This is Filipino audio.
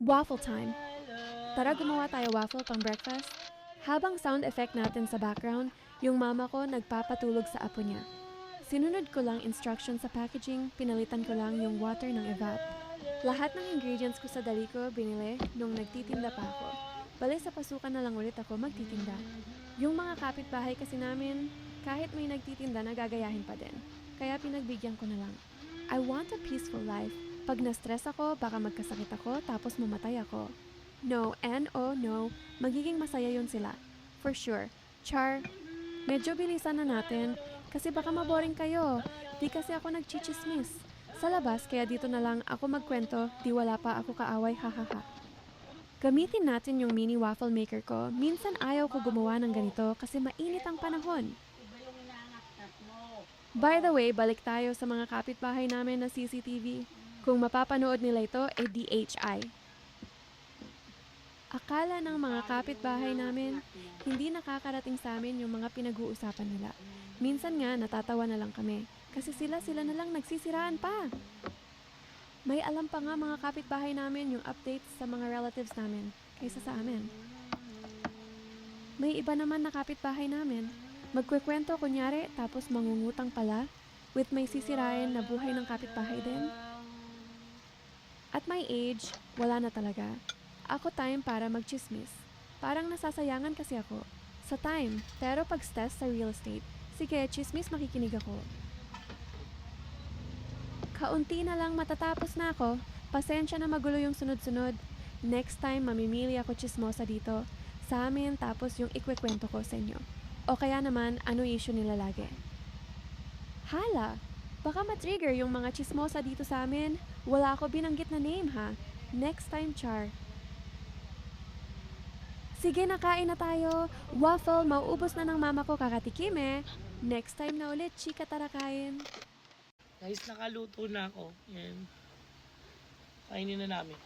Waffle time. Tara gumawa tayo waffle pang breakfast. Habang sound effect natin sa background, yung mama ko nagpapatulog sa apo niya. Sinunod ko lang instruction sa packaging, pinalitan ko lang yung water ng evap. Lahat ng ingredients ko sa dali ko binili nung nagtitinda pa ako. Bale sa pasukan na lang ulit ako magtitinda. Yung mga kapitbahay kasi namin, kahit may nagtitinda nagagayahin pa din. Kaya pinagbigyan ko na lang. I want a peaceful life. Pag na-stress ako, baka magkasakit ako tapos mamatay ako. No and oh no, magiging masaya yun sila. For sure. Char, medyo bilisan na natin kasi baka maboring kayo. Di kasi ako nagchichismis. Sa labas, kaya dito na lang ako magkwento, di wala pa ako kaaway, hahaha. Gamitin natin yung mini waffle maker ko. Minsan ayaw ko gumawa ng ganito kasi mainit ang panahon. By the way, balik tayo sa mga kapitbahay namin na CCTV. Kung mapapanood nila ito, DHI. Akala ng mga kapitbahay namin, hindi nakakarating sa amin yung mga pinag-uusapan nila. Minsan nga natatawa na lang kami kasi sila na lang nagsisiraan pa. May alam pa nga mga kapitbahay namin yung updates sa mga relatives namin kaysa sa amin. May iba naman na kapitbahay namin. Magkwekwento kunyari tapos mangungutang pala with may sisirain na buhay ng kapitbahay din. At my age, wala na talaga. Ako time para magchismis. Parang nasasayangan kasi ako sa time, pero pag stress sa real estate, sige, chismis makikinig ako. Kaunti na lang matatapos na ako. Pasensya na magulo yung sunod-sunod. Next time, mamimili ako chismosa dito sa amin tapos yung ikwekwento ko sa inyo. O kaya naman, ano issue nila lagi. Hala, baka matrigger yung mga chismosa dito sa amin. Wala ako binanggit na name ha. Next time, Char. Sige, nakain na tayo. Waffle, mauubos na ng mama ko kakatikim eh. Next time na ulit, chika tara kain. Guys, nakaluto na ako. Yan. Kainin na namin.